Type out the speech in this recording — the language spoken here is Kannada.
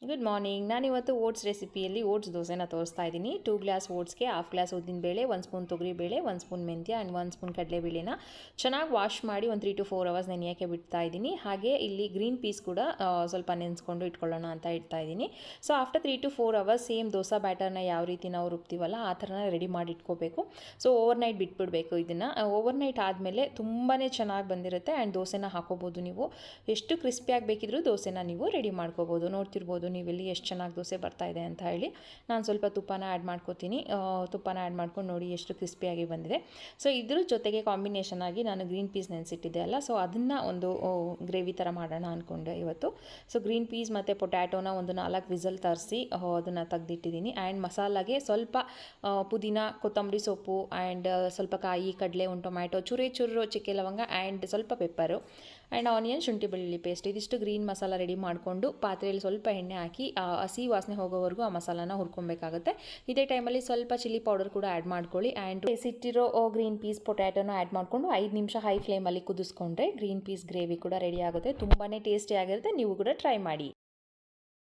Good morning. ನಾನಿವತ್ತು ಓಟ್ಸ್ ರೆಸಿಪಿಯಲ್ಲಿ ಓಟ್ಸ್ ದೋಸೆನ ತೋರಿಸ್ತಾ ಇದ್ದೀನಿ. 2 ಗ್ಲಾಸ್ ಓಟ್ಸ್ಗೆ ಹಾಫ್ ಗ್ಲಾಸ್ ಉದ್ದಿನಬೇಳೆ, 1 ಸ್ಪೂನ್ ತೊಗರಿಬೇಳೆ, 1 ಸ್ಪೂನ್ ಮೆಂತ್ಯ ಆ್ಯಂಡ್ 1 ಸ್ಪೂನ್ ಕಡಲೆಬೇಳೆನ ಚೆನ್ನಾಗಿ ವಾಶ್ ಮಾಡಿ ಒಂದು 3 to 4 ಅವರ್ಸ್ ನೆನೆಯೋಕ್ಕೆ ಬಿಡ್ತಾ ಇದ್ದೀನಿ. ಹಾಗೆ ಇಲ್ಲಿ ಗ್ರೀನ್ ಪೀಸ್ ಕೂಡ ಸ್ವಲ್ಪ ನೆನೆಸ್ಕೊಂಡು ಇಟ್ಕೊಳ್ಳೋಣ ಅಂತ ಇಡ್ತಾ ಇದ್ದೀನಿ. So after 3 to 4 hours same dosa ಬ್ಯಾಟರ್ನ ಯಾವ ರೀತಿ ನಾವು ರುಬ್ತೀವಲ್ಲ ಆ ಥರನ ರೆಡಿ ಮಾಡಿ ಇಟ್ಕೋಬೇಕು. ಸೊ ಓವರ್ನೈಟ್ ಬಿಟ್ಬಿಡಬೇಕು. ಇದನ್ನು ಓವರ್ನೈಟ್ ಆದಮೇಲೆ ತುಂಬಾ ಚೆನ್ನಾಗಿ ಬಂದಿರುತ್ತೆ ಆ್ಯಂಡ್ ದೋಸೆನ ಹಾಕೋಬೋದು. ನೀವು ಎಷ್ಟು ಕ್ರಿಸ್ಪಿಯಾಗಿ ಬೇಕಿದ್ರೂ ದೋಸೆನ ನೀವು ರೆಡಿ ಮಾಡ್ಕೋಬೋದು. ನೋಡ್ತಿರ್ಬೋದು ನೀವೆಲ್ಲಿ ಎಷ್ಟು ಚೆನ್ನಾಗಿ ದೋಸೆ ಬರ್ತಾ ಇದೆ ಅಂತ ಹೇಳಿ. ನಾನು ಸ್ವಲ್ಪ ತುಪ್ಪನ ಆ್ಯಡ್ ಮಾಡ್ಕೋತೀನಿ. ತುಪ್ಪನ ಆ್ಯಡ್ ಮಾಡ್ಕೊಂಡು ನೋಡಿ ಎಷ್ಟು ಕ್ರಿಸ್ಪಿಯಾಗಿ ಬಂದಿದೆ. ಸೊ ಇದ್ರ ಜೊತೆಗೆ ಕಾಂಬಿನೇಷನ್ ಆಗಿ ನಾನು ಗ್ರೀನ್ ಪೀಸ್ ನೆನೆಸಿಟ್ಟಿದ್ದೆ ಅಲ್ಲ, ಸೊ ಅದನ್ನು ಒಂದು ಗ್ರೇವಿ ಥರ ಮಾಡೋಣ ಅಂದ್ಕೊಂಡೆ ಇವತ್ತು. ಸೊ ಗ್ರೀನ್ ಪೀಸ್ ಮತ್ತು ಪೊಟ್ಯಾಟೋನ ಒಂದು 4 ವಿಸಲ್ ತರಿಸಿ ಅದನ್ನು ತೆಗೆದಿಟ್ಟಿದ್ದೀನಿ. ಆ್ಯಂಡ್ ಮಸಾಲಾಗೆ ಸ್ವಲ್ಪ ಪುದೀನ, ಕೊತ್ತಂಬರಿ ಸೊಪ್ಪು ಆ್ಯಂಡ್ ಸ್ವಲ್ಪ ಕಾಯಿ, ಕಡಲೆ, ಒಂದು ಟೊಮ್ಯಾಟೊ, ಚೂರು ಚಕ್ಕೆ ಲವಂಗ ಆ್ಯಂಡ್ ಸ್ವಲ್ಪ ಪೆಪ್ಪರು ಆ್ಯಂಡ್ ಆನಿಯನ್, ಶುಂಠಿ ಬೆಳ್ಳುಳ್ಳಿ ಪೇಸ್ಟ್ ಇದಿಷ್ಟು ಗ್ರೀನ್ ಮಸಾಲ ರೆಡಿ ಮಾಡಿಕೊಂಡು ಪಾತ್ರೆಯಲ್ಲಿ ಸ್ವಲ್ಪ ಎಣ್ಣೆ ಹಾಕಿ ಹಸಿ ವಾಸನೆ ಹೋಗೋವರೆಗೂ ಆ ಮಸಾಲಾನ ಹುರ್ಕೊಬೇಕಾಗುತ್ತೆ. ಇದೇ ಟೈಮಲ್ಲಿ ಸ್ವಲ್ಪ ಚಿಲ್ಲಿ ಪೌಡರ್ ಕೂಡ ಆ್ಯಡ್ ಮಾಡ್ಕೊಳ್ಳಿ. ಆ್ಯಂಡ್ ಬೇಯಿಸಿಟ್ಟಿರೋ ಗ್ರೀನ್ ಪೀಸ್ ಪೊಟ್ಯಾಟೋನ ಆ್ಯಡ್ ಮಾಡಿಕೊಂಡು 5 ನಿಮಿಷ ಹೈ ಫ್ಲೇಮಲ್ಲಿ ಕುದಿಸ್ಕೊಂಡ್ರೆ ಗ್ರೀನ್ ಪೀಸ್ ಗ್ರೇವಿ ಕೂಡ ರೆಡಿ ಆಗುತ್ತೆ. ತುಂಬಾ ಟೇಸ್ಟಿಯಾಗಿರುತ್ತೆ. ನೀವು ಕೂಡ ಟ್ರೈ ಮಾಡಿ.